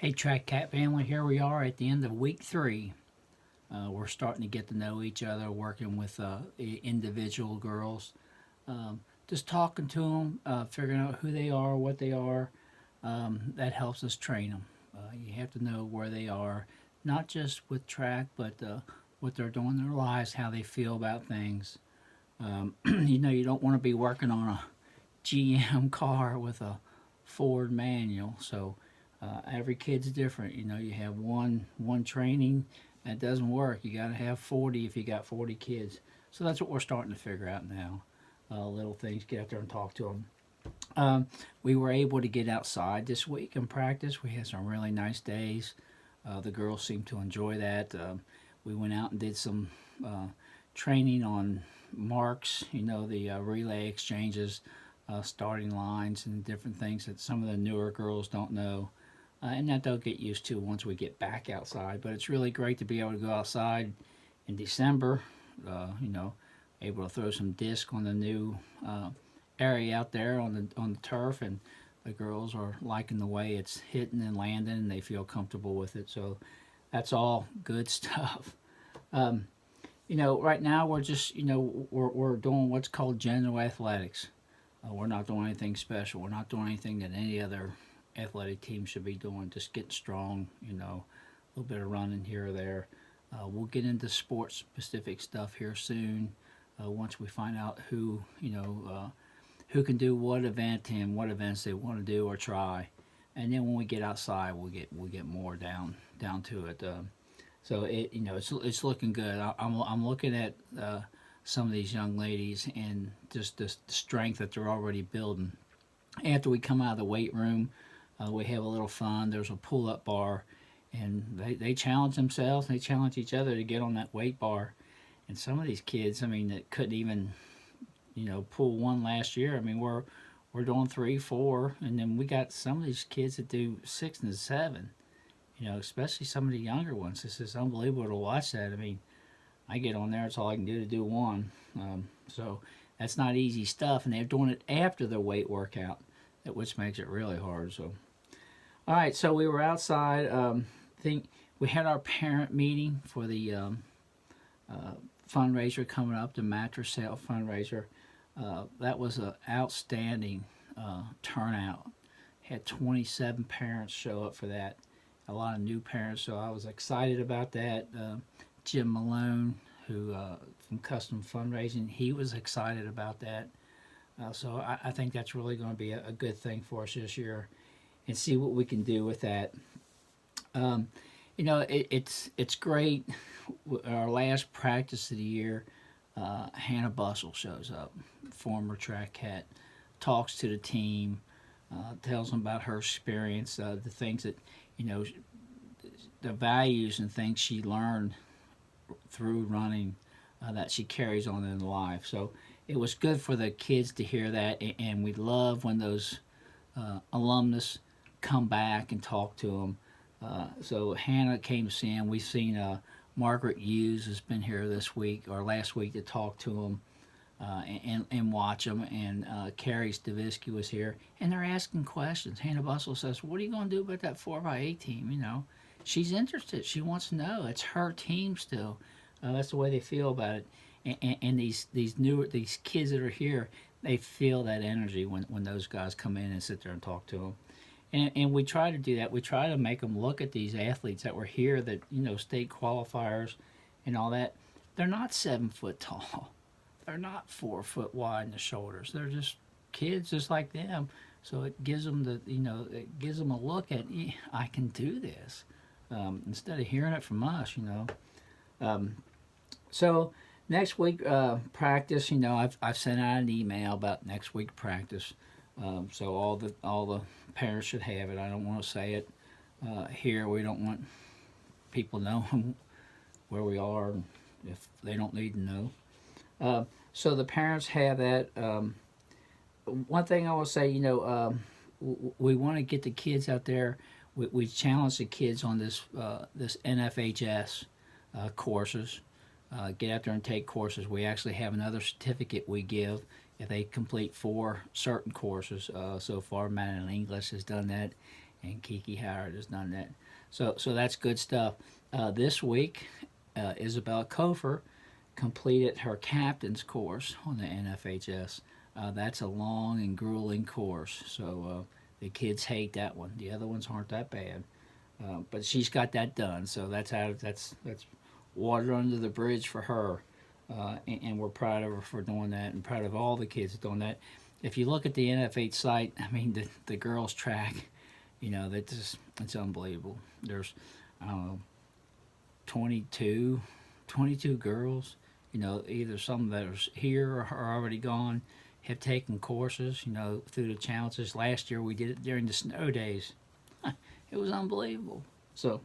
Hey, TrackCat family, here we are at the end of week 3. We're starting to get to know each other, working with individual girls, just talking to them, figuring out who they are, what they are. That helps us train them. You have to know where they are, not just with track, but what they're doing in their lives, how they feel about things. You don't want to be working on a GM car with a Ford manual. So every kid's different. You have one training that doesn't work. You got to have 40 if you got 40 kids. So that's what we're starting to figure out now. Little things, get out there and talk to them. We were able to get outside this week and practice. We had some really nice days. The girls seemed to enjoy that. We went out and did some training on marks, the relay exchanges, starting lines, and different things that some of the newer girls don't know. And that they'll get used to once we get back outside. But it's really great to be able to go outside in December, able to throw some disc on the new area out there on the turf, and the girls are liking the way it's hitting and landing, and they feel comfortable with it. So that's all good stuff. Right now we're just we're doing what's called general athletics. We're not doing anything special. We're not doing anything that any other athletic team should be doing. Just getting strong, a little bit of running here or there. We'll get into sports specific stuff here soon. Once we find out who can do what event and what events they want to do or try, and then when we get outside, we'll get more down to it. So it's looking good. I'm looking at some of these young ladies and just the strength that they're already building. After we come out of the weight room, we have a little fun. There's a pull-up bar, and they challenge themselves. They challenge each other to get on that weight bar. And some of these kids, that couldn't even, pull one last year. We're doing 3, 4, and then we got some of these kids that do 6 and 7. Especially some of the younger ones. It's just unbelievable to watch that. I get on there, it's all I can do to do one. So that's not easy stuff, and they're doing it after their weight workout, which makes it really hard. So, all right, so we were outside. Think we had our parent meeting for the fundraiser coming up, the mattress sale fundraiser. That was an outstanding turnout. Had 27 parents show up for that. A lot of new parents, so I was excited about that. Jim Malone, who from Custom Fundraising, he was excited about that. So I think that's really going to be a good thing for us this year, and see what we can do with that. It's great. Our last practice of the year, Hannah Bustle shows up, former track cat, talks to the team, tells them about her experience, the things that the values and things she learned through running that she carries on in life. So it was good for the kids to hear that, and we love when those alumnus come back and talk to them. So Hannah came to see him. We've seen Margaret Hughes has been here this week or last week to talk to them and watch them. And Carrie Stavisky was here, and they're asking questions. Hannah Bustle says, "What are you going to do about that 4x8 team?" She's interested. She wants to know. It's her team still. That's the way they feel about it. And these kids that are here, they feel that energy when those guys come in and sit there and talk to them. And we try to do that. We try to make them look at these athletes that were here, that state qualifiers and all that. They're not 7 foot tall. They're not 4 foot wide in the shoulders. They're just kids just like them. So it gives them it gives them a look at, I can do this, instead of hearing it from us. So next week practice. I've sent out an email about next week practice. So all the parents should have it. I don't want to say it here. We don't want people knowing where we are if they don't need to know. So the parents have that. One thing I will say, we want to get the kids out there. We challenge the kids on this NFHS courses. Get out there and take courses. We actually have another certificate we give if they complete 4 certain courses. So far, Man in English has done that, and Kiki Howard has done that. So that's good stuff. This week, Isabel Kofer completed her captain's course on the NFHS. That's a long and grueling course, so the kids hate that one. The other ones aren't that bad, but she's got that done. So that's water under the bridge for her, and we're proud of her for doing that, and proud of all the kids doing that. If you look at the NFH site, I mean the girls track, that just it's unbelievable. There's I don't know 22 girls, either some that are here or are already gone, have taken courses, through the challenges. Last year we did it during the snow days. It was unbelievable. So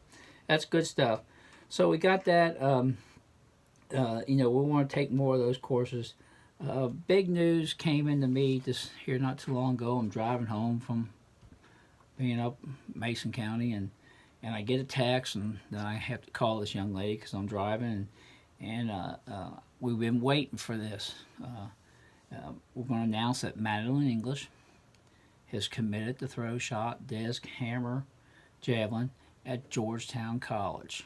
that's good stuff. So we got that. We want to take more of those courses. Big news came into me this here not too long ago. I'm driving home from being up Mason County, and I get a text, and then I have to call this young lady because I'm driving, and we've been waiting for this. We're going to announce that Madeline English has committed to throw shot, disc, hammer, javelin at Georgetown College.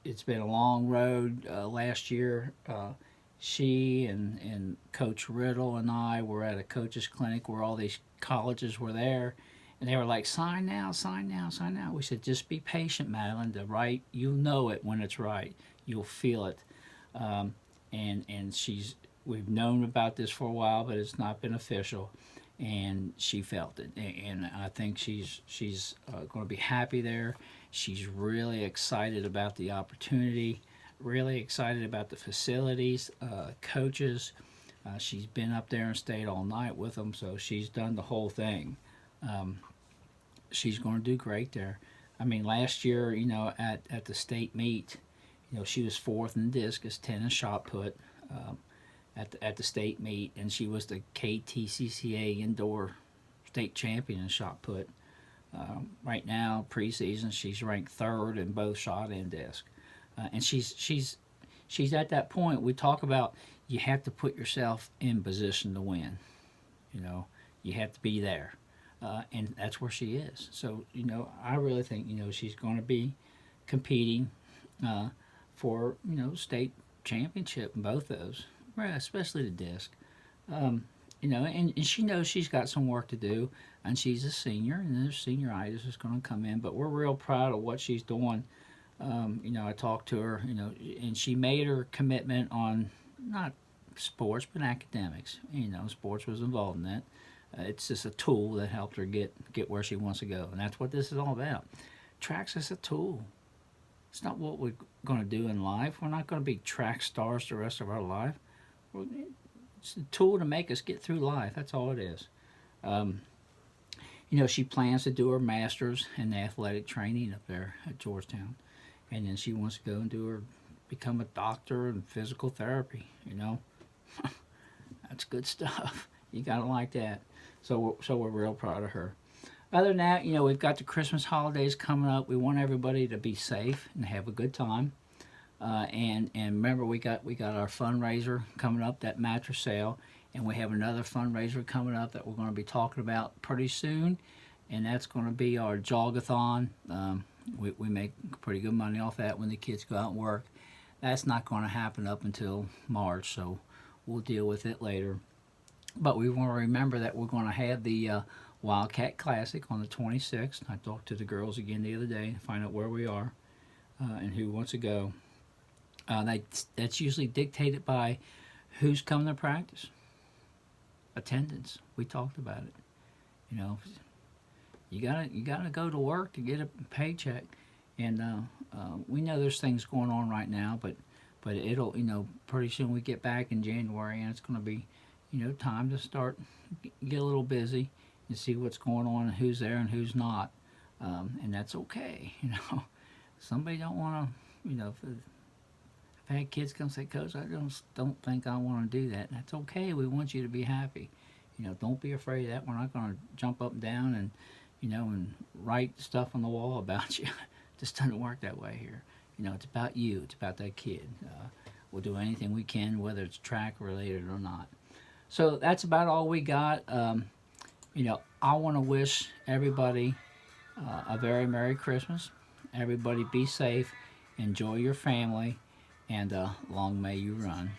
It's been a long road. Last year, she and Coach Riddle and I were at a coaches clinic where all these colleges were there, and they were like, "Sign now, sign now, sign now." We said, "Just be patient, Madeline. You'll know it when it's right. You'll feel it." And we've known about this for a while, but it's not been official, and she felt it, and I think she's going to be happy there. She's really excited about the opportunity, really excited about the facilities, coaches. She's been up there and stayed all night with them, so she's done the whole thing. She's going to do great there. I mean, last year, at the state meet, she was fourth in discus, 10 in shot put at the state meet, and she was the KTCCA indoor state champion in shot put. Right now, preseason, she's ranked third in both shot and disc, and she's at that point. We talk about you have to put yourself in position to win. You have to be there, and that's where she is. So I really think she's going to be competing for state championship in both those, especially the disc. And she knows she's got some work to do, and she's a senior, and there's senioritis is going to come in. But we're real proud of what she's doing. I talked to her, and she made her commitment on not sports but academics. Sports was involved in that. It's just a tool that helped her get where she wants to go, and that's what this is all about. Track's just a tool. It's not what we're going to do in life. We're not going to be track stars the rest of our life. It's a tool to make us get through life. That's all it is. She plans to do her master's in athletic training up there at Georgetown, and then she wants to go and become a doctor in physical therapy. That's good stuff. You gotta like that. So we're real proud of her. Other than that, we've got the Christmas holidays coming up. We want everybody to be safe and have a good time. And remember, we got our fundraiser coming up, that mattress sale, and we have another fundraiser coming up that we're going to be talking about pretty soon, and that's going to be our jogathon. We make pretty good money off that when the kids go out and work. That's not going to happen up until March, so we'll deal with it later. But we want to remember that we're going to have the Wildcat Classic on the 26th. I talked to the girls again the other day to find out where we are and who wants to go. That's usually dictated by who's coming to practice. Attendance. We talked about it. You gotta go to work to get a paycheck, and we know there's things going on right now, but it'll pretty soon we get back in January, and it's going to be time to start get a little busy and see what's going on and who's there and who's not, and that's okay. Somebody don't want to if I've had kids come say, "Coach, I don't think I want to do that." That's okay. We want you to be happy. Don't be afraid of that. We're not going to jump up and down and and write stuff on the wall about you. It just doesn't work that way here. It's about you. It's about that kid. We'll do anything we can, whether it's track related or not. So that's about all we got. I want to wish everybody a very Merry Christmas. Everybody be safe, enjoy your family, and long may you run.